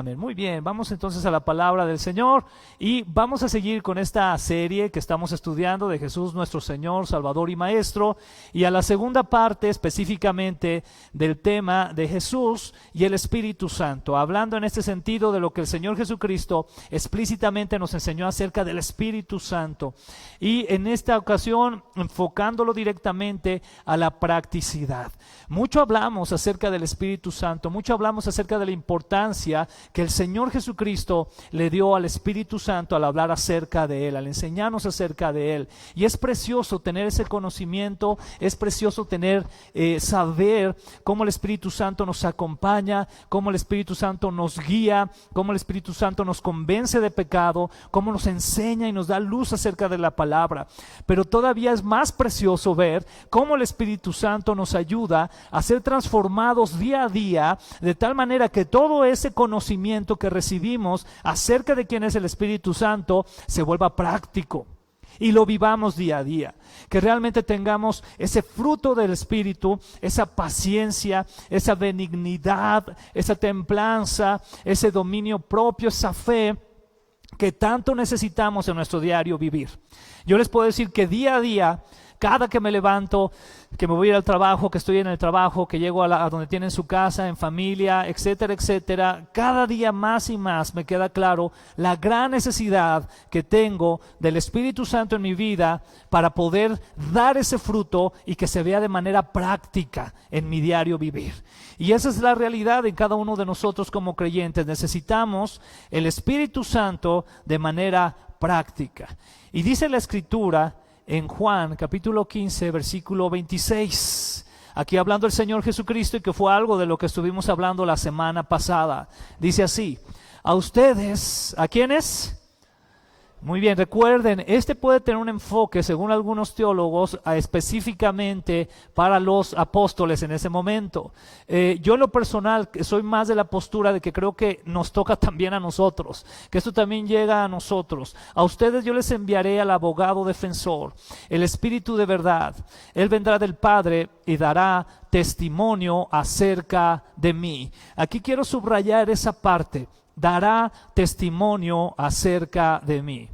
Amén. Muy bien, vamos entonces a la palabra del Señor y vamos a seguir con esta serie que estamos estudiando de Jesús nuestro Señor, Salvador y Maestro, y a la segunda parte específicamente del tema de Jesús y el Espíritu Santo, hablando en este sentido de lo que el Señor Jesucristo explícitamente nos enseñó acerca del Espíritu Santo, y en esta ocasión enfocándolo directamente a la practicidad. Mucho hablamos acerca del Espíritu Santo, mucho hablamos acerca de la importancia que el Señor Jesucristo le dio al Espíritu Santo al hablar acerca de Él, al enseñarnos acerca de Él. Y es precioso tener ese conocimiento, es precioso tener, saber cómo el Espíritu Santo nos acompaña, cómo el Espíritu Santo nos guía, cómo el Espíritu Santo nos convence de pecado, cómo nos enseña y nos da luz acerca de la palabra. Pero todavía es más precioso ver cómo el Espíritu Santo nos ayuda a ser transformados día a día, de tal manera que todo ese conocimiento que recibimos acerca de quién es el Espíritu Santo se vuelva práctico y lo vivamos día a día, que realmente tengamos ese fruto del Espíritu, esa paciencia, esa benignidad, esa templanza, ese dominio propio, esa fe que tanto necesitamos en nuestro diario vivir. Yo les puedo decir que día a día, cada que me levanto, que me voy a ir al trabajo, que estoy en el trabajo, que llego a donde tienen su casa, en familia, etcétera, etcétera, cada día más y más me queda claro la gran necesidad que tengo del Espíritu Santo en mi vida para poder dar ese fruto y que se vea de manera práctica en mi diario vivir. Y esa es la realidad en cada uno de nosotros como creyentes. Necesitamos el Espíritu Santo de manera práctica. Y dice la Escritura en Juan capítulo 15 versículo 26, aquí hablando el Señor Jesucristo, y que fue algo de lo que estuvimos hablando la semana pasada. Dice así: a ustedes, ¿a quiénes? Muy bien, recuerden, este puede tener un enfoque, según algunos teólogos, específicamente para los apóstoles en ese momento. Yo en lo personal soy más de la postura de que creo que nos toca también a nosotros, que esto también llega a nosotros. A ustedes yo les enviaré al abogado defensor, el Espíritu de verdad. Él vendrá del Padre y dará testimonio acerca de mí. Aquí quiero subrayar esa parte: dará testimonio acerca de mí.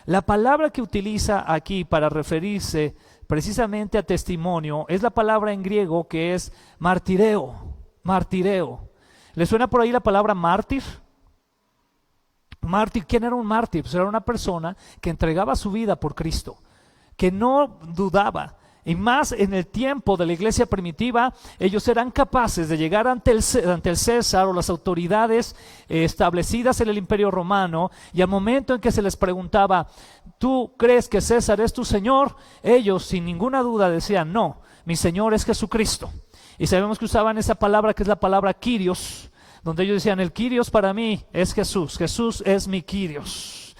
La palabra que utiliza aquí para referirse precisamente a testimonio es la palabra en griego que es martireo. Martireo. ¿Le suena por ahí la palabra mártir? Mártir, ¿quién era un mártir? Pues era una persona que entregaba su vida por Cristo, que no dudaba. Y más en el tiempo de la iglesia primitiva, ellos eran capaces de llegar ante el César o las autoridades establecidas en el Imperio Romano, y al momento en que se les preguntaba: ¿tú crees que César es tu Señor? Ellos sin ninguna duda decían: no, mi Señor es Jesucristo. Y sabemos que usaban esa palabra que es la palabra Kyrios, donde ellos decían: el Kyrios para mí es Jesús, Jesús es mi Kyrios.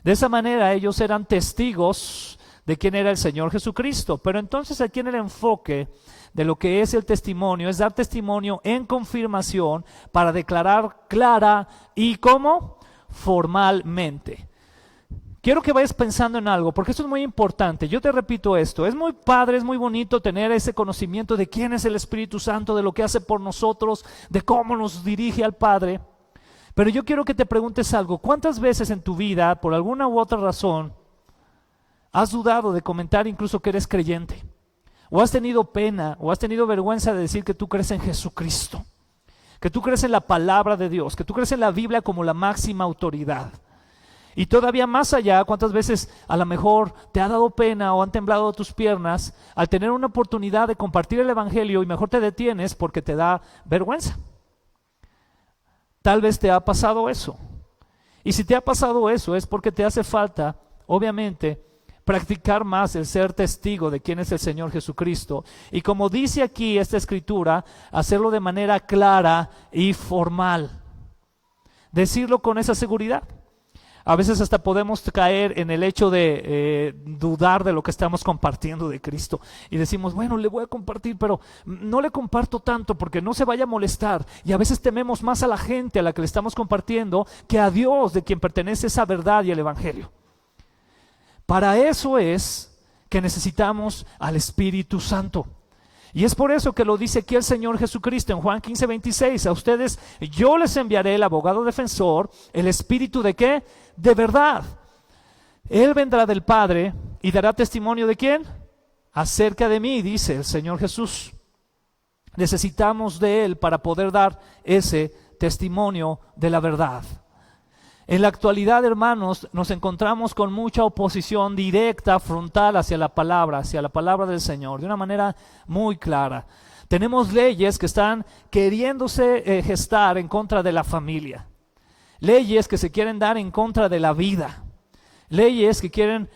De esa manera ellos eran testigos de quién era el Señor Jesucristo. Pero entonces aquí en el enfoque de lo que es el testimonio, es dar testimonio en confirmación para declarar clara y ¿cómo? Formalmente. Quiero que vayas pensando en algo, porque esto es muy importante. Yo te repito esto: es muy padre, es muy bonito tener ese conocimiento de quién es el Espíritu Santo, de lo que hace por nosotros, de cómo nos dirige al Padre. Pero yo quiero que te preguntes algo: ¿cuántas veces en tu vida, por alguna u otra razón, has dudado de comentar incluso que eres creyente? ¿O has tenido pena o has tenido vergüenza de decir que tú crees en Jesucristo, que tú crees en la palabra de Dios, que tú crees en la Biblia como la máxima autoridad? Y todavía más allá, ¿cuántas veces a lo mejor te ha dado pena o han temblado tus piernas al tener una oportunidad de compartir el Evangelio y mejor te detienes porque te da vergüenza? Tal vez te ha pasado eso. Y si te ha pasado eso es porque te hace falta, obviamente, practicar más el ser testigo de quién es el Señor Jesucristo. Y como dice aquí esta escritura, hacerlo de manera clara y formal. Decirlo con esa seguridad. A veces hasta podemos caer en el hecho de dudar de lo que estamos compartiendo de Cristo. Y decimos: bueno, le voy a compartir, pero no le comparto tanto porque no se vaya a molestar. Y a veces tememos más a la gente a la que le estamos compartiendo que a Dios, de quien pertenece esa verdad y el Evangelio. Para eso es que necesitamos al Espíritu Santo. Y es por eso que lo dice aquí el Señor Jesucristo en Juan 15:26. A ustedes yo les enviaré el abogado defensor, el Espíritu ¿de qué? De verdad. Él vendrá del Padre y dará testimonio ¿de quién? Acerca de mí, dice el Señor Jesús. Necesitamos de Él para poder dar ese testimonio de la verdad. En la actualidad, hermanos, nos encontramos con mucha oposición directa, frontal hacia la palabra del Señor, de una manera muy clara. Tenemos leyes que están queriéndose gestar en contra de la familia, leyes que se quieren dar en contra de la vida, leyes que quieren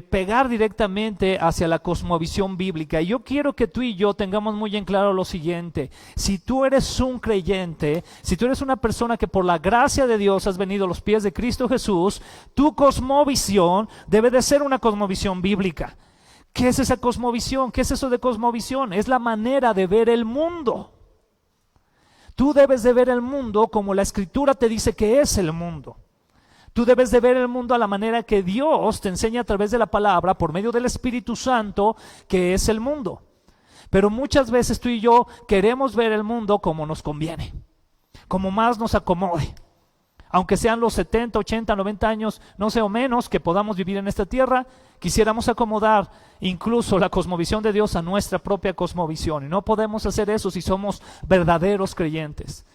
pegar directamente hacia la cosmovisión bíblica. Y yo quiero que tú y yo tengamos muy en claro lo siguiente: si tú eres un creyente, si tú eres una persona que por la gracia de Dios has venido a los pies de Cristo Jesús, tu cosmovisión debe de ser una cosmovisión bíblica. ¿Qué es esa cosmovisión? ¿Qué es eso de cosmovisión? Es la manera de ver el mundo. Tú debes de ver el mundo como la Escritura te dice que es el mundo. Tú debes de ver el mundo a la manera que Dios te enseña a través de la palabra, por medio del Espíritu Santo, que es el mundo. Pero muchas veces tú y yo queremos ver el mundo como nos conviene, como más nos acomode. Aunque sean los 70, 80, 90 años, no sé, o menos, que podamos vivir en esta tierra, quisiéramos acomodar incluso la cosmovisión de Dios a nuestra propia cosmovisión. Y no podemos hacer eso si somos verdaderos creyentes.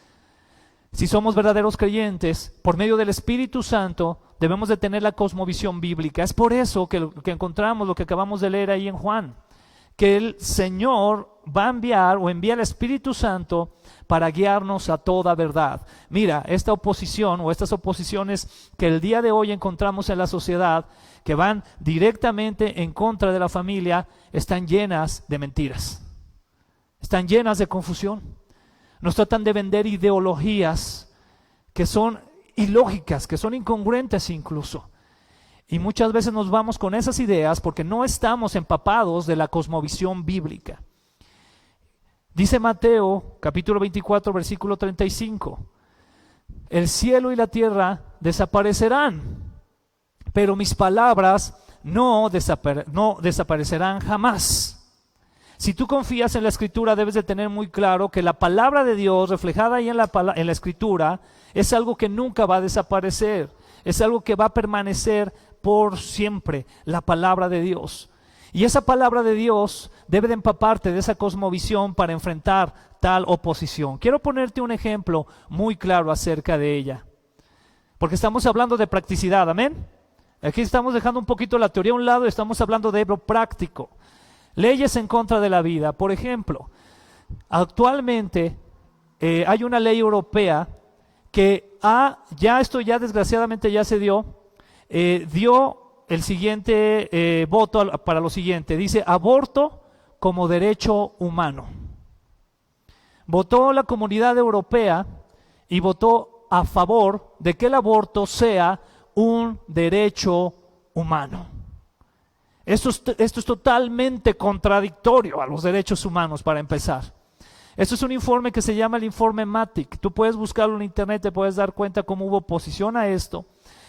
Si somos verdaderos creyentes, por medio del Espíritu Santo, debemos de tener la cosmovisión bíblica. Es por eso que encontramos lo que acabamos de leer ahí en Juan, que el Señor va a enviar o envía el Espíritu Santo para guiarnos a toda verdad. Mira, esta oposición o estas oposiciones que el día de hoy encontramos en la sociedad, que van directamente en contra de la familia, están llenas de mentiras, están llenas de confusión. Nos tratan de vender ideologías que son ilógicas, que son incongruentes incluso. Y muchas veces nos vamos con esas ideas porque no estamos empapados de la cosmovisión bíblica. Dice Mateo, capítulo 24, versículo 35. El cielo y la tierra desaparecerán, pero mis palabras no desaparecerán jamás. Si tú confías en la Escritura, debes de tener muy claro que la palabra de Dios reflejada ahí en la Escritura es algo que nunca va a desaparecer, es algo que va a permanecer por siempre, la palabra de Dios. Y esa palabra de Dios debe de empaparte de esa cosmovisión para enfrentar tal oposición. Quiero ponerte un ejemplo muy claro acerca de ella, porque estamos hablando de practicidad, ¿amén? Aquí estamos dejando un poquito la teoría a un lado y estamos hablando de lo práctico. Leyes en contra de la vida. Por ejemplo, actualmente hay una ley europea que ya desgraciadamente ya se dio el siguiente voto para lo siguiente. Dice aborto como derecho humano. Votó la Comunidad Europea y votó a favor de que el aborto sea un derecho humano. Esto es totalmente contradictorio a los derechos humanos, para empezar. Esto es un informe que se llama el informe Matic. Tú puedes buscarlo en internet, te puedes dar cuenta cómo hubo oposición a esto,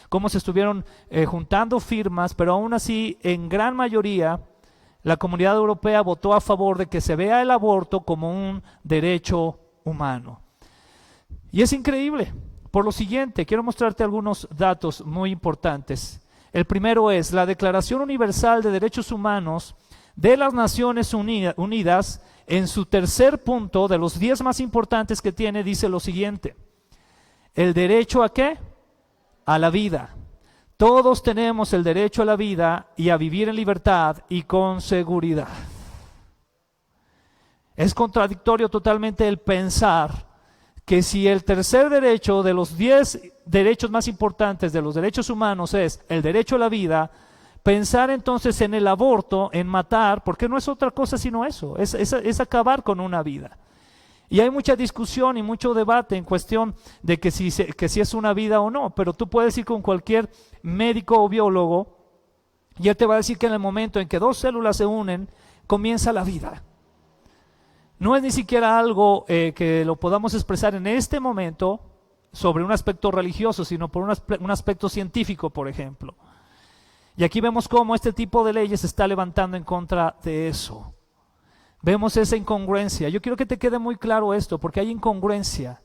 cómo se estuvieron juntando firmas, pero aún así, en gran mayoría, la Comunidad Europea votó a favor de que se vea el aborto como un derecho humano. Y es increíble. Por lo siguiente, quiero mostrarte algunos datos muy importantes. El primero es la Declaración Universal de Derechos Humanos de las Naciones Unidas. En su tercer punto, de los 10 más importantes que tiene, dice lo siguiente: ¿el derecho a qué? A la vida. Todos tenemos el derecho a la vida y a vivir en libertad y con seguridad. Es contradictorio totalmente el pensar que si el tercer derecho de los 10 derechos más importantes de los derechos humanos es el derecho a la vida, pensar entonces en el aborto, en matar, porque no es otra cosa sino eso, es acabar con una vida. Y hay mucha discusión y mucho debate en cuestión de que si es una vida o no, pero tú puedes ir con cualquier médico o biólogo y él te va a decir que en el momento en que dos células se unen, comienza la vida. No es ni siquiera algo que lo podamos expresar en este momento sobre un aspecto religioso, sino por un aspecto científico, por ejemplo. Y aquí vemos cómo este tipo de leyes se está levantando en contra de eso. vemos esa incongruencia. Yo quiero que te quede muy claro esto, porque hay incongruencia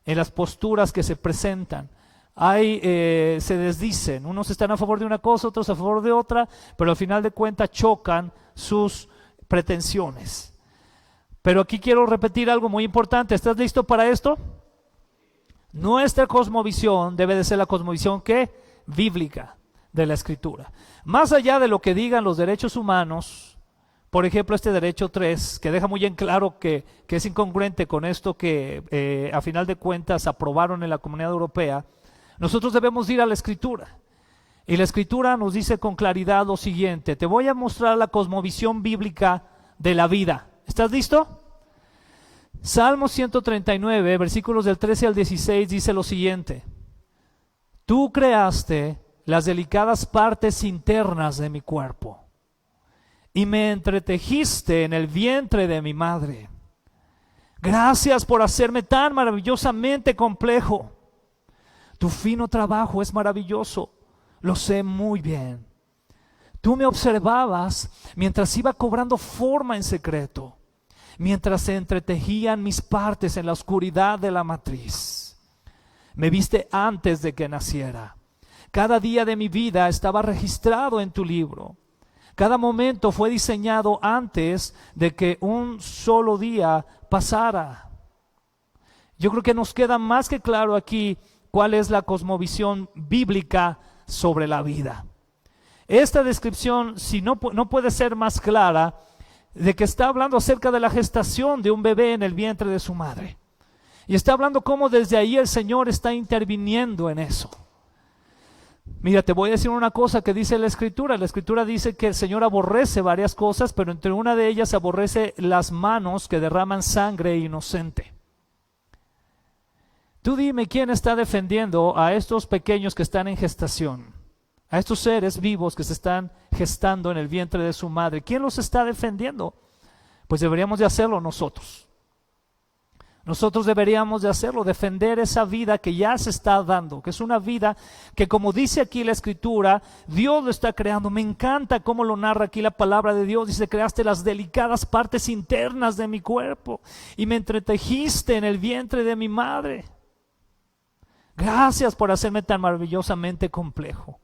en las posturas que se presentan. Se desdicen, unos están a favor de una cosa, otros a favor de otra, pero al final de cuentas chocan sus pretensiones. Pero aquí quiero repetir algo muy importante. ¿Estás listo para esto? Nuestra cosmovisión debe de ser la cosmovisión ¿qué? Bíblica de la Escritura. Más allá de lo que digan los derechos humanos, por ejemplo este derecho 3, que deja muy en claro que es incongruente con esto que a final de cuentas aprobaron en la Comunidad Europea, nosotros debemos ir a la Escritura. Y la Escritura nos dice con claridad lo siguiente: te voy a mostrar la cosmovisión bíblica de la vida. ¿Estás listo? Salmo 139, versículos del 13 al 16 dice lo siguiente: tú creaste las delicadas partes internas de mi cuerpo y me entretejiste en el vientre de mi madre. Gracias por hacerme tan maravillosamente complejo. Tu fino trabajo es maravilloso, lo sé muy bien. Tú me observabas mientras iba cobrando forma en secreto, mientras se entretejían mis partes en la oscuridad de la matriz. Me viste antes de que naciera. Cada día de mi vida estaba registrado en tu libro. Cada momento fue diseñado antes de que un solo día pasara. Yo creo que nos queda más que claro aquí cuál es la cosmovisión bíblica sobre la vida. Esta descripción, si no puede ser más clara, de que está hablando acerca de la gestación de un bebé en el vientre de su madre. Y está hablando cómo desde ahí el Señor está interviniendo en eso. Mira, te voy a decir una cosa que dice la Escritura. La Escritura dice que el Señor aborrece varias cosas, pero entre una de ellas aborrece las manos que derraman sangre inocente. Tú dime quién está defendiendo a estos pequeños que están en gestación, a estos seres vivos que se están gestando en el vientre de su madre. ¿Quién los está defendiendo? Pues deberíamos de hacerlo nosotros. Nosotros deberíamos de hacerlo, defender esa vida que ya se está dando, que es una vida que, como dice aquí la Escritura, Dios lo está creando. Me encanta cómo lo narra aquí la palabra de Dios. Dice: creaste las delicadas partes internas de mi cuerpo y me entretejiste en el vientre de mi madre. Gracias por hacerme tan maravillosamente complejo.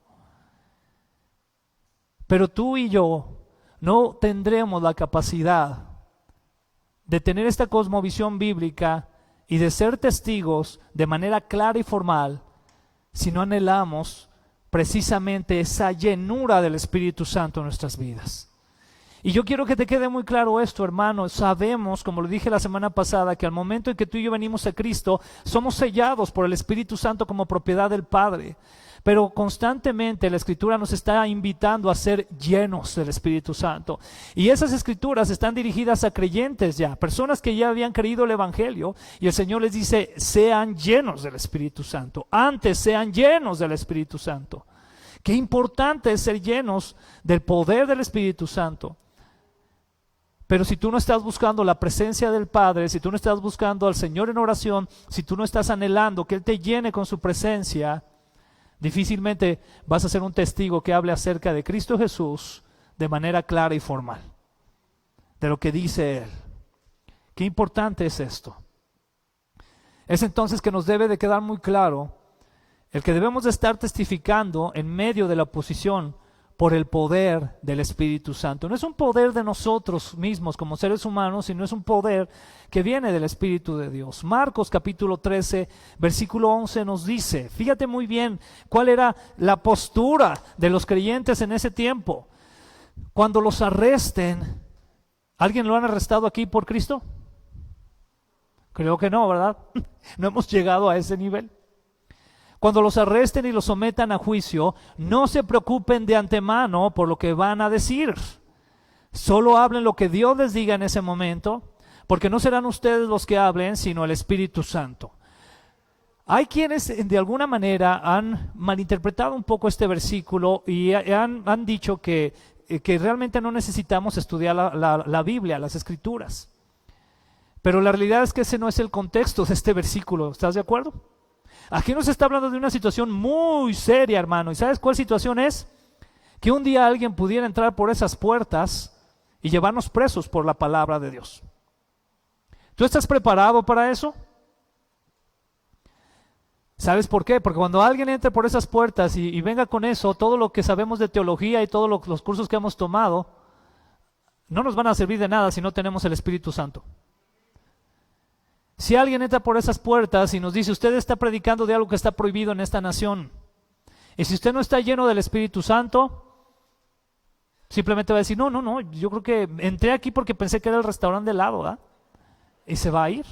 Pero tú y yo no tendremos la capacidad de tener esta cosmovisión bíblica y de ser testigos de manera clara y formal si no anhelamos precisamente esa llenura del Espíritu Santo en nuestras vidas. Y yo quiero que te quede muy claro esto, hermano. Sabemos, como lo dije la semana pasada, que al momento en que tú y yo venimos a Cristo, somos sellados por el Espíritu Santo como propiedad del Padre. Pero constantemente la Escritura nos está invitando a ser llenos del Espíritu Santo. Y esas Escrituras están dirigidas a creyentes ya, personas que ya habían creído el Evangelio. Y el Señor les dice: sean llenos del Espíritu Santo. Antes sean llenos del Espíritu Santo. Qué importante es ser llenos del poder del Espíritu Santo. Pero si tú no estás buscando la presencia del Padre, si tú no estás buscando al Señor en oración, si tú no estás anhelando que Él te llene con su presencia, difícilmente vas a ser un testigo que hable acerca de Cristo Jesús de manera clara y formal, de lo que dice Él. Qué importante es esto. Es entonces que nos debe de quedar muy claro el que debemos de estar testificando en medio de la oposición por el poder del Espíritu Santo. No es un poder de nosotros mismos como seres humanos, sino es un poder que viene del Espíritu de Dios. Marcos capítulo 13, versículo 11 nos dice, fíjate muy bien cuál era la postura de los creyentes en ese tiempo. Cuando los arresten, ¿alguien lo han arrestado aquí por Cristo? Creo que no, ¿verdad? No hemos llegado a ese nivel. Cuando los arresten y los sometan a juicio, no se preocupen de antemano por lo que van a decir. Solo hablen lo que Dios les diga en ese momento, porque no serán ustedes los que hablen, sino el Espíritu Santo. Hay quienes de alguna manera han malinterpretado un poco este versículo y han dicho que realmente no necesitamos estudiar la Biblia, las Escrituras. Pero la realidad es que ese no es el contexto de este versículo. ¿Estás de acuerdo? Aquí nos está hablando de una situación muy seria, hermano. ¿Y sabes cuál situación es? Que un día alguien pudiera entrar por esas puertas y llevarnos presos por la palabra de Dios. ¿Tú estás preparado para eso? ¿Sabes por qué? Porque cuando alguien entre por esas puertas y venga con eso, todo lo que sabemos de teología y todos los cursos que hemos tomado, no nos van a servir de nada si no tenemos el Espíritu Santo. Si alguien entra por esas puertas y nos dice, usted está predicando de algo que está prohibido en esta nación, y si usted no está lleno del Espíritu Santo, simplemente va a decir, no, yo creo que entré aquí porque pensé que era el restaurante de lado, ¿verdad? Y se va a ir.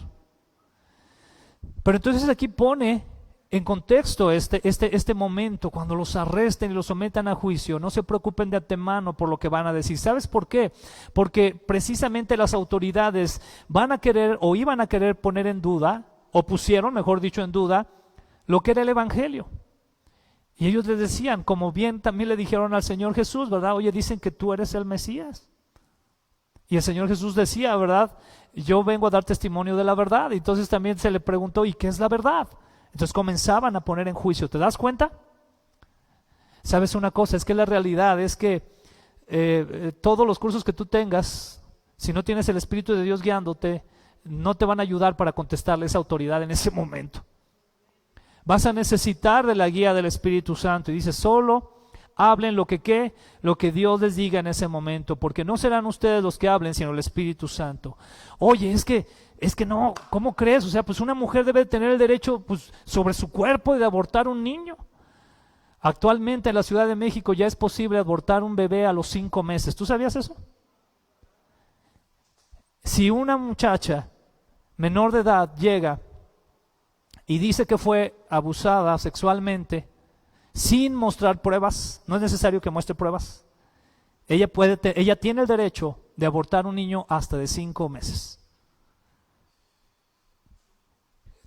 Pero entonces aquí pone en contexto este momento, cuando los arresten y los sometan a juicio, no se preocupen de antemano por lo que van a decir. ¿Sabes por qué? Porque precisamente las autoridades van a querer o iban a querer poner en duda, o pusieron, mejor dicho, en duda, lo que era el Evangelio. Y ellos les decían, como bien también le dijeron al Señor Jesús, ¿verdad? Oye, dicen que tú eres el Mesías. Y el Señor Jesús decía, ¿verdad? Yo vengo a dar testimonio de la verdad. Y entonces también se le preguntó, ¿y qué es la verdad? Entonces comenzaban a poner en juicio. ¿Te das cuenta? ¿Sabes una cosa? Es que la realidad es que todos los cursos que tú tengas, si no tienes el Espíritu de Dios guiándote, no te van a ayudar para contestarle a esa autoridad en ese momento. Vas a necesitar de la guía del Espíritu Santo. Y dice, solo hablen lo que Dios les diga en ese momento, porque no serán ustedes los que hablen, sino el Espíritu Santo. Oye, es que no, ¿cómo crees? O sea, pues una mujer debe tener el derecho pues, sobre su cuerpo de abortar un niño. Actualmente en la Ciudad de México ya es posible abortar un bebé a los 5 meses. ¿Tú sabías eso? Si una muchacha menor de edad llega y dice que fue abusada sexualmente, sin mostrar pruebas, no es necesario que muestre pruebas, ella tiene el derecho de abortar un niño hasta de 5 meses.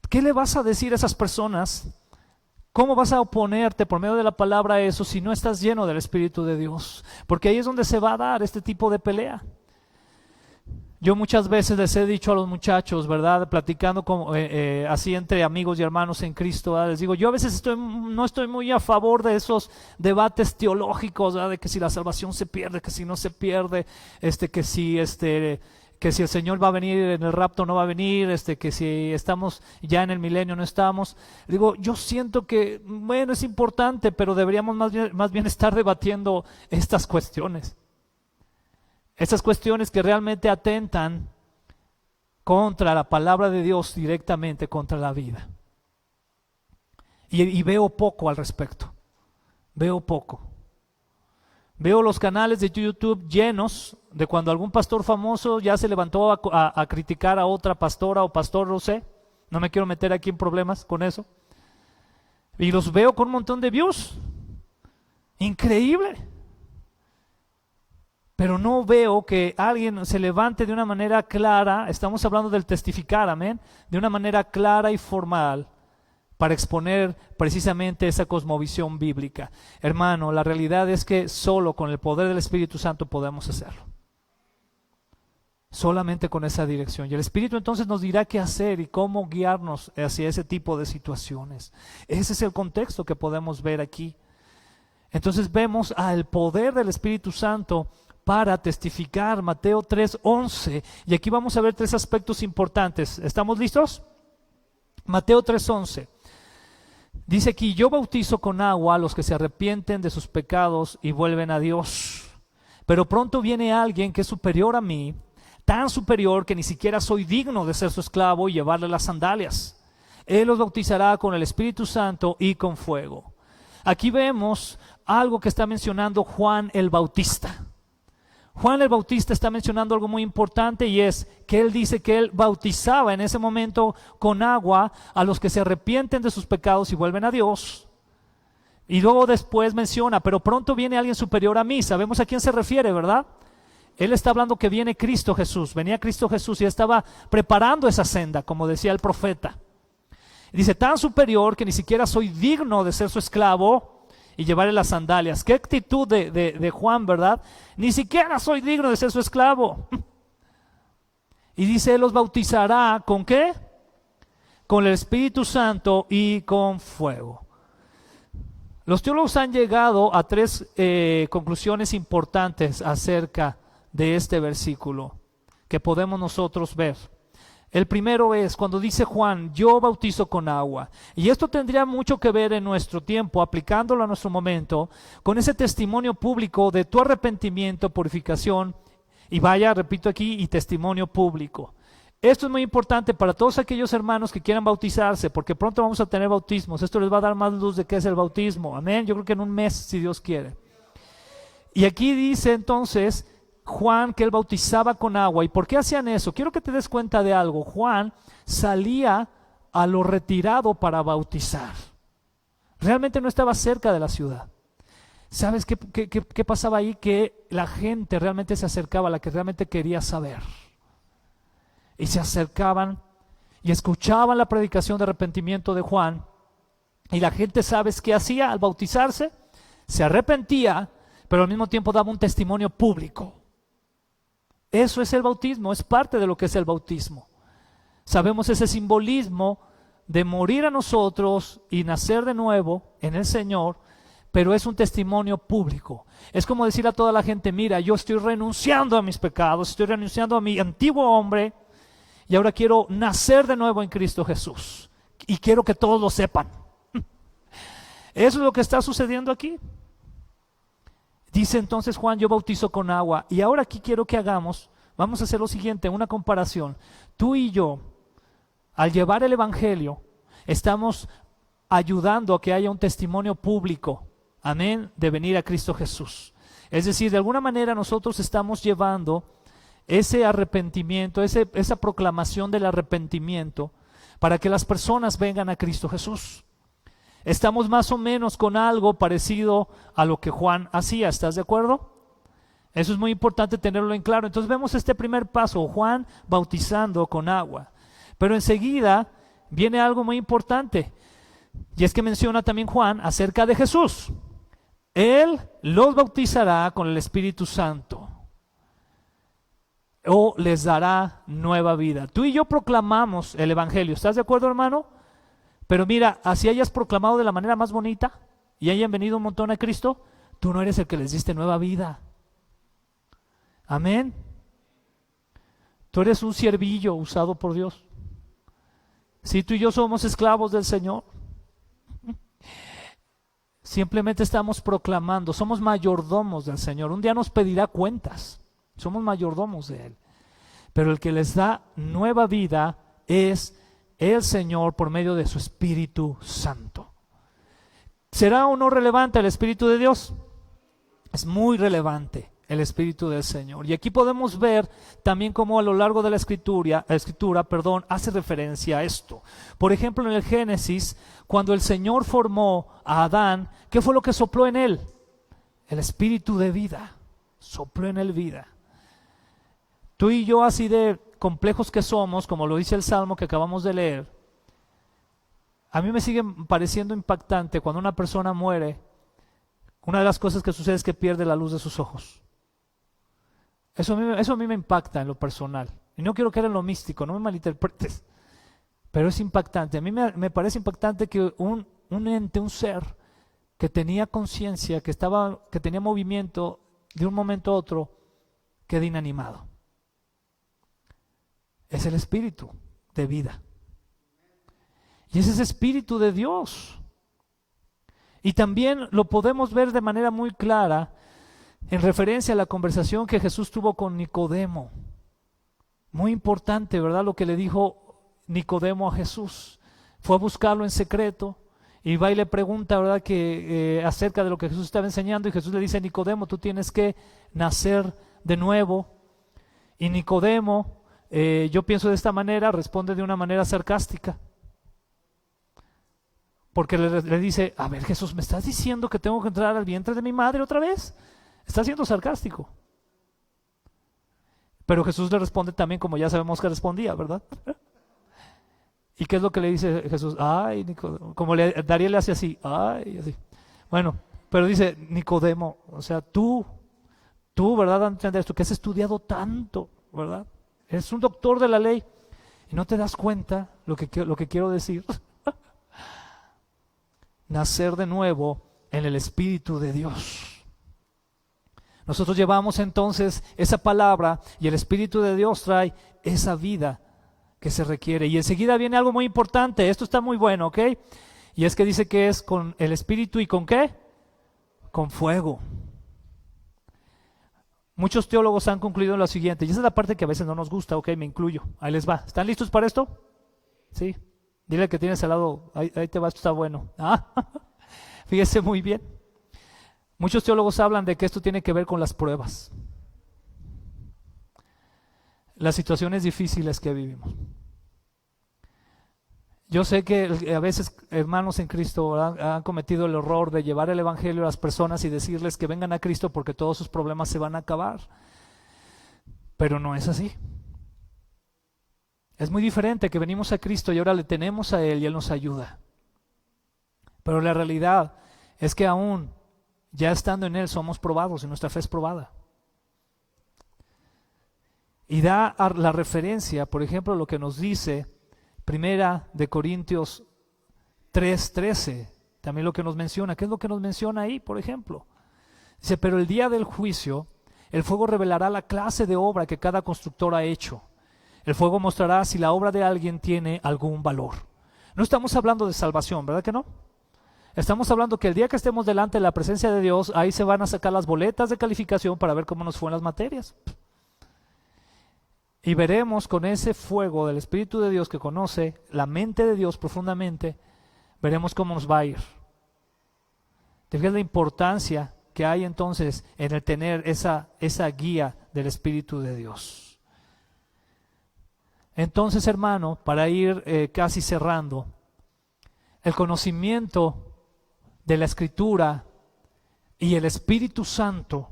¿Qué le vas a decir a esas personas? ¿Cómo vas a oponerte por medio de la palabra a eso si no estás lleno del Espíritu de Dios? Porque ahí es donde se va a dar este tipo de pelea. Yo muchas veces les he dicho a los muchachos, ¿verdad? Platicando así entre amigos y hermanos en Cristo, ¿verdad? Les digo, yo a veces no estoy muy a favor de esos debates teológicos, ¿verdad? De que si la salvación se pierde, que si no se pierde, que si el Señor va a venir en el rapto, no va a venir, que si estamos ya en el milenio, no estamos. Digo, yo siento que, bueno, es importante, pero deberíamos más bien estar debatiendo estas cuestiones. Estas cuestiones que realmente atentan contra la palabra de Dios, directamente contra la vida. Y veo poco al respecto. Veo poco. Veo los canales de YouTube llenos de cuando algún pastor famoso ya se levantó a criticar a otra pastora o pastor, no sé. No me quiero meter aquí en problemas con eso. Y los veo con un montón de views. Increíble. Pero no veo que alguien se levante de una manera clara, estamos hablando del testificar, amén, de una manera clara y formal para exponer precisamente esa cosmovisión bíblica. Hermano, la realidad es que solo con el poder del Espíritu Santo podemos hacerlo. Solamente con esa dirección. Y el Espíritu entonces nos dirá qué hacer y cómo guiarnos hacia ese tipo de situaciones. Ese es el contexto que podemos ver aquí. Entonces vemos al poder del Espíritu Santo para testificar, Mateo 3:11, y aquí vamos a ver 3 aspectos importantes. ¿Estamos listos? Mateo 3:11 dice aquí, yo bautizo con agua a los que se arrepienten de sus pecados y vuelven a Dios, pero pronto viene alguien que es superior a mí, tan superior que ni siquiera soy digno de ser su esclavo y llevarle las sandalias. Él los bautizará con el Espíritu Santo y con fuego. Aquí vemos algo que está mencionando Juan el Bautista. Juan el Bautista está mencionando algo muy importante, y es que él dice que él bautizaba en ese momento con agua a los que se arrepienten de sus pecados y vuelven a Dios. Y luego después menciona, pero pronto viene alguien superior a mí. Sabemos a quién se refiere, ¿verdad? Él está hablando que viene Cristo Jesús, venía Cristo Jesús y estaba preparando esa senda, como decía el profeta. Y dice, tan superior que ni siquiera soy digno de ser su esclavo y llevarle las sandalias. Qué actitud de Juan, ¿verdad? Ni siquiera soy digno de ser su esclavo. Y dice, él los bautizará ¿con qué? Con el Espíritu Santo y con fuego. Los teólogos han llegado a 3 conclusiones importantes acerca de este versículo que podemos nosotros ver. El primero es cuando dice Juan, yo bautizo con agua. Y esto tendría mucho que ver en nuestro tiempo, aplicándolo a nuestro momento, con ese testimonio público de tu arrepentimiento, purificación, y vaya, repito aquí, y testimonio público. Esto es muy importante para todos aquellos hermanos que quieran bautizarse, porque pronto vamos a tener bautismos. Esto les va a dar más luz de qué es el bautismo. Amén. Yo creo que en un mes, si Dios quiere. Y aquí dice entonces Juan que él bautizaba con agua. ¿Y por qué hacían eso? Quiero que te des cuenta de algo. Juan salía a lo retirado para bautizar. Realmente no estaba cerca de la ciudad. ¿Sabes qué pasaba ahí? Que la gente realmente se acercaba, la que realmente quería saber. Y se acercaban y escuchaban la predicación de arrepentimiento de Juan. Y la gente, ¿sabes qué hacía al bautizarse? Se arrepentía, pero al mismo tiempo daba un testimonio público. Eso es el bautismo, es parte de lo que es el bautismo. Sabemos ese simbolismo de morir a nosotros y nacer de nuevo en el Señor, pero es un testimonio público. Es como decir a toda la gente, mira, yo estoy renunciando a mis pecados, estoy renunciando a mi antiguo hombre y ahora quiero nacer de nuevo en Cristo Jesús. Y quiero que todos lo sepan. Eso es lo que está sucediendo aquí. Dice entonces Juan, yo bautizo con agua. Y ahora aquí quiero que vamos a hacer lo siguiente, una comparación. Tú y yo, al llevar el Evangelio, estamos ayudando a que haya un testimonio público, amén, de venir a Cristo Jesús. Es decir, de alguna manera nosotros estamos llevando ese arrepentimiento, esa proclamación del arrepentimiento, para que las personas vengan a Cristo Jesús. Estamos más o menos con algo parecido a lo que Juan hacía, ¿estás de acuerdo? Eso es muy importante tenerlo en claro. Entonces vemos este primer paso, Juan bautizando con agua. Pero enseguida viene algo muy importante, y es que menciona también Juan acerca de Jesús. Él los bautizará con el Espíritu Santo, o les dará nueva vida. Tú y yo proclamamos el Evangelio, ¿estás de acuerdo, hermano? Pero mira, así hayas proclamado de la manera más bonita y hayan venido un montón a Cristo, tú no eres el que les diste nueva vida. Amén. Tú eres un siervillo usado por Dios. Si tú y yo somos esclavos del Señor, simplemente estamos proclamando, somos mayordomos del Señor. Un día nos pedirá cuentas, somos mayordomos de Él. Pero el que les da nueva vida es el Señor por medio de su Espíritu Santo. ¿Será o no relevante el Espíritu de Dios? Es muy relevante el Espíritu del Señor. Y aquí podemos ver también cómo a lo largo de la escritura, hace referencia a esto. Por ejemplo, en el Génesis, cuando el Señor formó a Adán, ¿qué fue lo que sopló en él? El Espíritu de vida. Sopló en él vida. Tú y yo, así de complejos que somos, como lo dice el Salmo que acabamos de leer, a mí me sigue pareciendo impactante cuando una persona muere. Una de las cosas que sucede es que pierde la luz de sus ojos. Eso a mí me impacta en lo personal. Y no quiero caer en lo místico, no me malinterpretes, pero es impactante. A mí me parece impactante que un ente, un ser que tenía conciencia, que tenía movimiento, de un momento a otro quede inanimado. Es el espíritu de vida. Y ese es el Espíritu de Dios. Y también lo podemos ver de manera muy clara en referencia a la conversación que Jesús tuvo con Nicodemo. Muy importante, ¿verdad? Lo que le dijo Nicodemo a Jesús. Fue a buscarlo en secreto y va y le pregunta, ¿verdad?, que acerca de lo que Jesús estaba enseñando, y Jesús le dice: Nicodemo, tú tienes que nacer de nuevo. Y Nicodemo, yo pienso de esta manera, responde de una manera sarcástica, porque le dice: a ver, Jesús, ¿me estás diciendo que tengo que entrar al vientre de mi madre otra vez? Está siendo sarcástico. Pero Jesús le responde también como ya sabemos que respondía, ¿verdad? ¿Y qué es lo que le dice Jesús? Ay, Nicodemo. Como Darío le hace así, ay, así. Bueno, pero dice: Nicodemo, o sea, tú, ¿verdad? ¿Entiendes esto? Que has estudiado tanto, ¿verdad? Eres un doctor de la ley y no te das cuenta lo que quiero decir. Nacer de nuevo en el Espíritu de Dios. Nosotros llevamos entonces esa palabra y el Espíritu de Dios trae esa vida que se requiere. Y enseguida viene algo muy importante, esto está muy bueno, ¿ok? Y es que dice que es con el Espíritu y ¿con qué? Con fuego. Muchos teólogos han concluido en lo siguiente, y esa es la parte que a veces no nos gusta, ok, me incluyo. Ahí les va. ¿Están listos para esto? Sí. Dile que tienes al lado, ahí te va, esto está bueno. Fíjese muy bien. Muchos teólogos hablan de que esto tiene que ver con las pruebas, las situaciones difíciles que vivimos. Yo sé que a veces hermanos en Cristo han cometido el error de llevar el evangelio a las personas y decirles que vengan a Cristo porque todos sus problemas se van a acabar. Pero no es así. Es muy diferente que venimos a Cristo y ahora le tenemos a Él y Él nos ayuda. Pero la realidad es que aún ya estando en Él somos probados y nuestra fe es probada. Y da la referencia, por ejemplo, lo que nos dice Primera de Corintios 3:13, también lo que nos menciona. ¿Qué es lo que nos menciona ahí, por ejemplo? Dice, pero el día del juicio, el fuego revelará la clase de obra que cada constructor ha hecho. El fuego mostrará si la obra de alguien tiene algún valor. No estamos hablando de salvación, ¿verdad que no? Estamos hablando que el día que estemos delante de la presencia de Dios, ahí se van a sacar las boletas de calificación para ver cómo nos fue en las materias. Y veremos con ese fuego del Espíritu de Dios que conoce la mente de Dios profundamente, veremos cómo nos va a ir. ¿Te fijas la importancia que hay entonces en el tener esa guía del Espíritu de Dios? Entonces, hermano, para ir casi cerrando, el conocimiento de la Escritura y el Espíritu Santo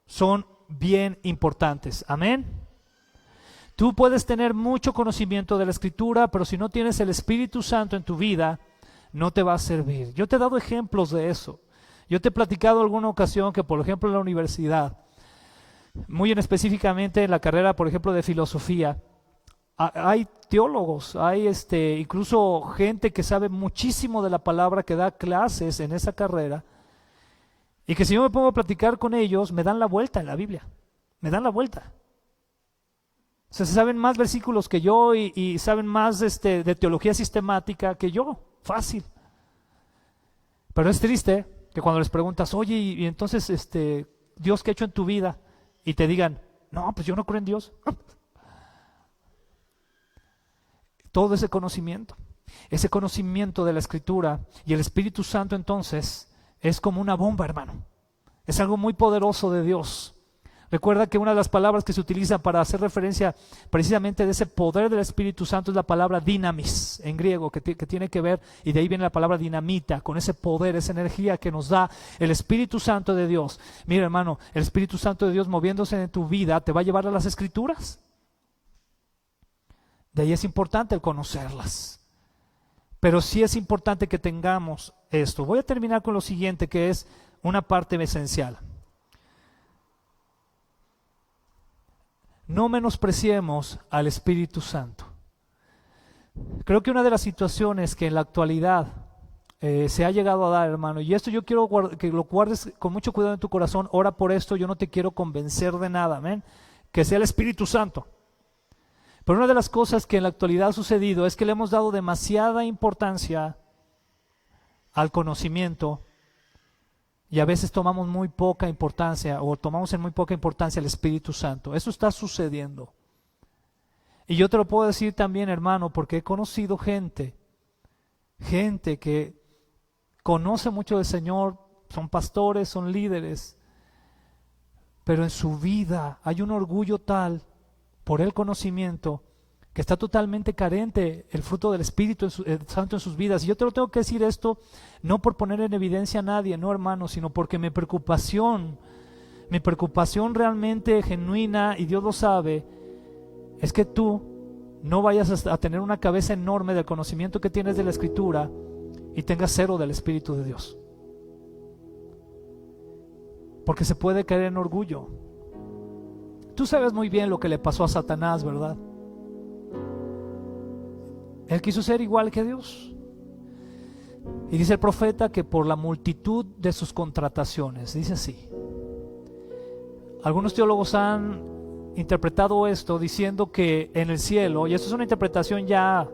son bien importantes. Amén. Tú puedes tener mucho conocimiento de la Escritura, pero si no tienes el Espíritu Santo en tu vida, no te va a servir. Yo te he dado ejemplos de eso. Yo te he platicado alguna ocasión que, por ejemplo, en la universidad, muy específicamente en la carrera, por ejemplo, de filosofía, hay teólogos, hay incluso gente que sabe muchísimo de la palabra, que da clases en esa carrera, y que si yo me pongo a platicar con ellos, me dan la vuelta en la Biblia, me dan la vuelta. O sea, saben más versículos que yo y saben más de teología sistemática que yo, fácil. Pero es triste que cuando les preguntas, oye, y entonces Dios, ¿qué ha hecho en tu vida? Y te digan, no, pues yo no creo en Dios. Todo ese conocimiento de la Escritura y el Espíritu Santo entonces es como una bomba, hermano. Es algo muy poderoso de Dios. Recuerda que una de las palabras que se utiliza para hacer referencia precisamente de ese poder del Espíritu Santo es la palabra dinamis en griego, que tiene que ver, y de ahí viene la palabra dinamita, con ese poder, esa energía que nos da el Espíritu Santo de Dios. Mira, hermano, el Espíritu Santo de Dios moviéndose en tu vida te va a llevar a las Escrituras. De ahí es importante el conocerlas. Pero sí es importante que tengamos esto. Voy a terminar con lo siguiente, que es una parte esencial. No menospreciemos al Espíritu Santo. Creo que una de las situaciones que en la actualidad se ha llegado a dar, hermano, y esto yo quiero que lo guardes con mucho cuidado en tu corazón, ora por esto, yo no te quiero convencer de nada, amén, que sea el Espíritu Santo. Pero una de las cosas que en la actualidad ha sucedido es que le hemos dado demasiada importancia al conocimiento y a veces tomamos muy poca importancia o tomamos en muy poca importancia al Espíritu Santo. Eso está sucediendo. Y yo te lo puedo decir también, hermano, porque he conocido gente que conoce mucho del Señor, son pastores, son líderes, pero en su vida hay un orgullo tal por el conocimiento que está totalmente carente el fruto del Espíritu Santo en sus vidas. Y yo te lo tengo que decir esto no por poner en evidencia a nadie, no, hermano, sino porque mi preocupación realmente genuina, y Dios lo sabe, es que tú no vayas a tener una cabeza enorme del conocimiento que tienes de la Escritura y tengas cero del Espíritu de Dios. Porque se puede caer en orgullo. Tú sabes muy bien lo que le pasó a Satanás, ¿verdad? Él quiso ser igual que Dios. Y dice el profeta que por la multitud de sus contrataciones, dice así, Algunos teólogos han interpretado esto diciendo que en el cielo, y esto es una interpretación ya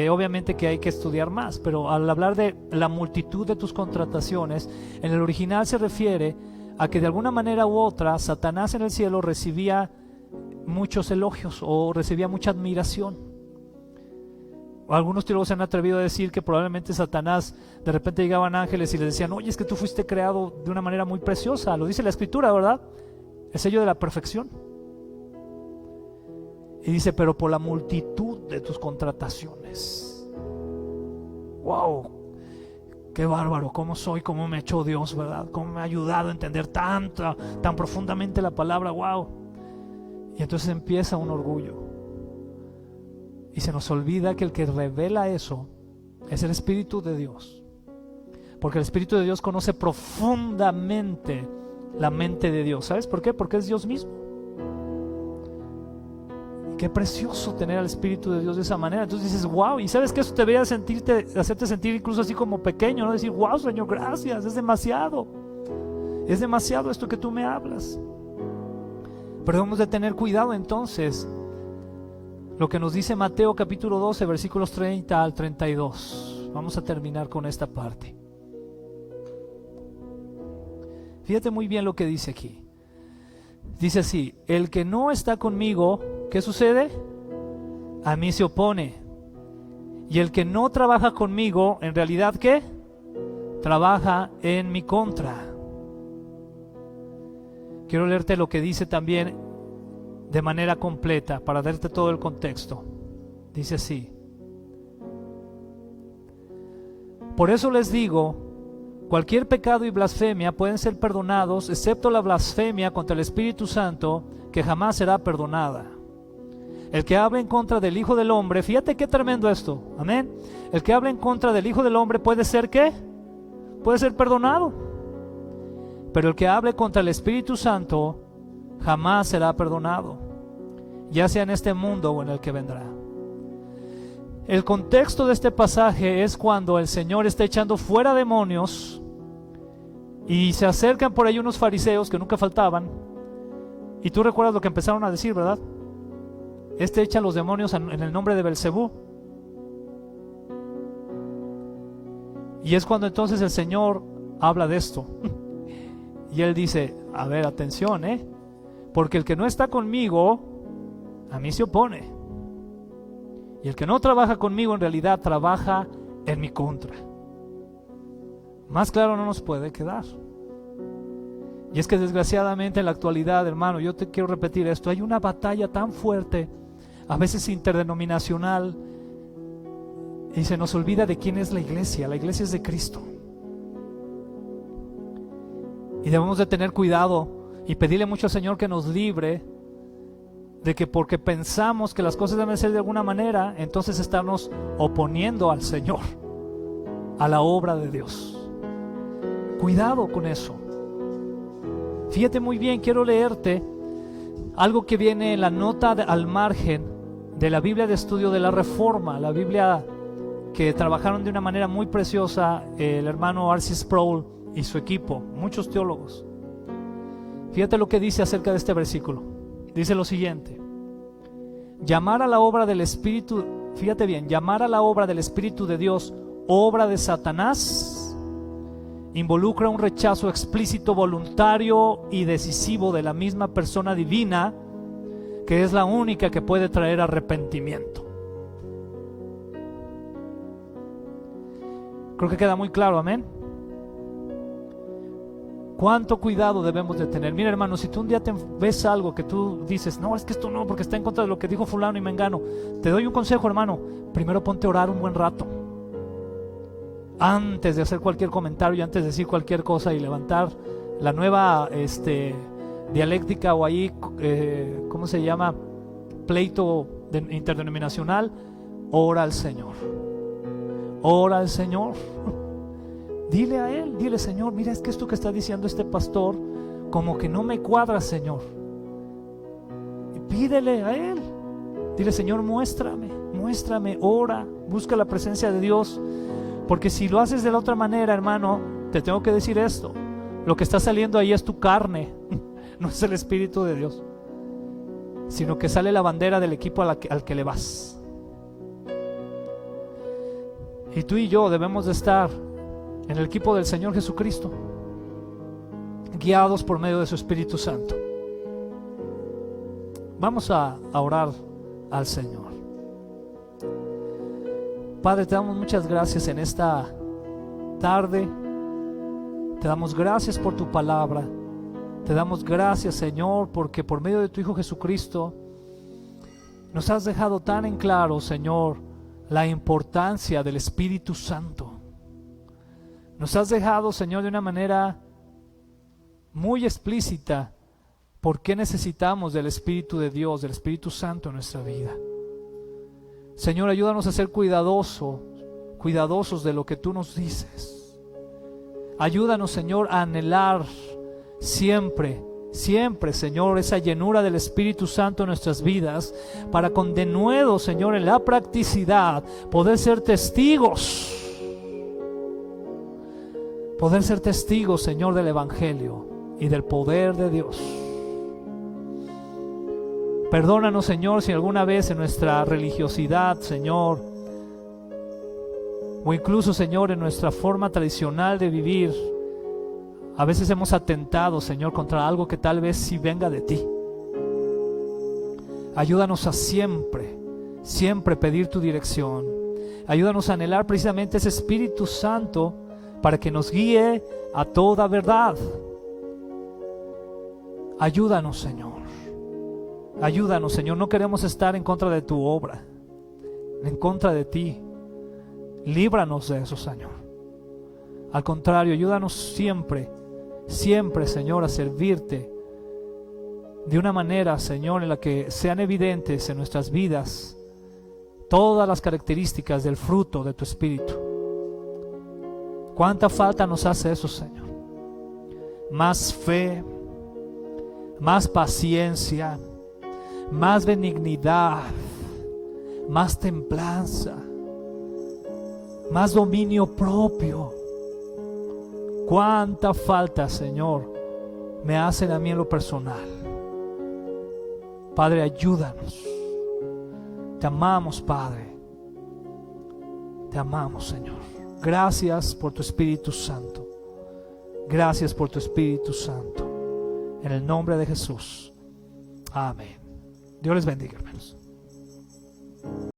obviamente que hay que estudiar más, pero al hablar de la multitud de tus contrataciones, en el original se refiere a que de alguna manera u otra Satanás en el cielo recibía muchos elogios o recibía mucha admiración. Algunos teólogos se han atrevido a decir que probablemente Satanás, de repente llegaban ángeles y le decían: oye, es que tú fuiste creado de una manera muy preciosa, lo dice la Escritura, ¿verdad? El sello de la perfección. Y dice: pero por la multitud de tus contrataciones. ¡Wow! ¡Qué bárbaro! ¿Cómo soy? ¿Cómo me echó Dios, verdad? ¿Cómo me ha ayudado a entender tan profundamente la palabra? ¡Wow! Y entonces empieza un orgullo. Y se nos olvida que el que revela eso es el Espíritu de Dios. Porque el Espíritu de Dios conoce profundamente la mente de Dios. ¿Sabes por qué? Porque es Dios mismo. Qué precioso tener al Espíritu de Dios de esa manera. Entonces dices: wow, y sabes que eso te debería hacerte sentir incluso así como pequeño, ¿no? Decir: wow, Señor, gracias, es demasiado esto que tú me hablas. Pero debemos de tener cuidado entonces. Lo que nos dice Mateo capítulo 12, versículos 30 al 32. Vamos a terminar con esta parte. Fíjate muy bien lo que dice aquí. Dice así: el que no está conmigo, ¿qué sucede? A mí se opone. Y el que no trabaja conmigo, en realidad, ¿qué? Trabaja en mi contra. Quiero leerte lo que dice también de manera completa para darte todo el contexto. Dice así: por eso les digo, cualquier pecado y blasfemia pueden ser perdonados, excepto la blasfemia contra el Espíritu Santo, que jamás será perdonada. El que habla en contra del Hijo del Hombre, fíjate qué tremendo esto, amén. El que habla en contra del Hijo del Hombre puede ser ¿qué? Puede ser perdonado. Pero el que hable contra el Espíritu Santo jamás será perdonado, ya sea en este mundo o en el que vendrá. El contexto de este pasaje es cuando el Señor está echando fuera demonios y se acercan por ahí unos fariseos que nunca faltaban. Y tú recuerdas lo que empezaron a decir, ¿verdad? Echa los demonios en el nombre de Belcebú. Y es cuando entonces el Señor habla de esto. Y Él dice: a ver, atención, porque el que no está conmigo, a mí se opone. Y el que no trabaja conmigo, en realidad trabaja en mi contra. Más claro no nos puede quedar. Y es que desgraciadamente en la actualidad, hermano, yo te quiero repetir esto: hay una batalla tan fuerte, a veces interdenominacional, y se nos olvida de quién es la iglesia. La iglesia es de Cristo. Y debemos de tener cuidado y pedirle mucho al Señor que nos libre de que porque pensamos que las cosas deben ser de alguna manera, entonces estarnos oponiendo al Señor, a la obra de Dios. Cuidado con eso. Fíjate muy bien, quiero leerte algo que viene en la nota al margen de la Biblia de Estudio de la Reforma, la Biblia que trabajaron de una manera muy preciosa el hermano R.C. Sproul y su equipo, muchos teólogos. Fíjate lo que dice acerca de este versículo. Dice lo siguiente: llamar a la obra del Espíritu, fíjate bien, llamar a la obra del Espíritu de Dios obra de Satanás involucra un rechazo explícito, voluntario y decisivo de la misma persona divina, que es la única que puede traer arrepentimiento. Creo que queda muy claro, amén. Cuánto cuidado debemos de tener. Mira, hermano, si tú un día ves algo que tú dices: no, es que esto no, porque está en contra de lo que dijo fulano y mengano, te doy un consejo, hermano: primero ponte a orar un buen rato antes de hacer cualquier comentario y antes de decir cualquier cosa y levantar la nueva dialéctica o ahí ¿cómo se llama? Pleito interdenominacional. Ora al Señor, ora al Señor. Dile a Él, dile: Señor, mira, es que esto que está diciendo este pastor como que no me cuadra, Señor. Y pídele a Él, dile: Señor, muéstrame, ora, busca la presencia de Dios. Porque si lo haces de la otra manera, hermano, te tengo que decir esto: lo que está saliendo ahí es tu carne, no es el Espíritu de Dios, sino que sale la bandera del equipo al que le vas. Y tú y yo debemos de estar en el equipo del Señor Jesucristo, guiados por medio de su Espíritu Santo. Vamos a orar al Señor. Padre, te damos muchas gracias en esta tarde. Te damos gracias por tu palabra. Te damos gracias, Señor, porque por medio de tu Hijo Jesucristo nos has dejado tan en claro, Señor, la importancia del Espíritu Santo. Nos has dejado, Señor, de una manera muy explícita por qué necesitamos del Espíritu de Dios, del Espíritu Santo en nuestra vida. Señor, ayúdanos a ser cuidadosos de lo que tú nos dices. Ayúdanos, Señor, a anhelar siempre, Señor, esa llenura del Espíritu Santo en nuestras vidas, para con denuedo, Señor, en la practicidad, poder ser testigos, Señor, del Evangelio y del poder de Dios. Perdónanos, Señor, si alguna vez en nuestra religiosidad, Señor, o incluso, Señor, en nuestra forma tradicional de vivir, a veces hemos atentado, Señor, contra algo que tal vez sí venga de ti. Ayúdanos a siempre pedir tu dirección. Ayúdanos a anhelar precisamente ese Espíritu Santo para que nos guíe a toda verdad. Ayúdanos, Señor. Ayúdanos, Señor. No queremos estar en contra de tu obra, en contra de ti. Líbranos de eso, Señor. Al contrario, ayúdanos siempre, Señor, a servirte de una manera, Señor, en la que sean evidentes en nuestras vidas todas las características del fruto de tu Espíritu. ¿Cuánta falta nos hace eso, Señor? Más fe, más paciencia, más benignidad, más templanza, más dominio propio. Cuánta falta, Señor, me hacen a mí en lo personal. Padre, ayúdanos. Te amamos, Padre. Te amamos, Señor. Gracias por tu Espíritu Santo. Gracias por tu Espíritu Santo. En el nombre de Jesús. Amén. Dios les bendiga, hermanos.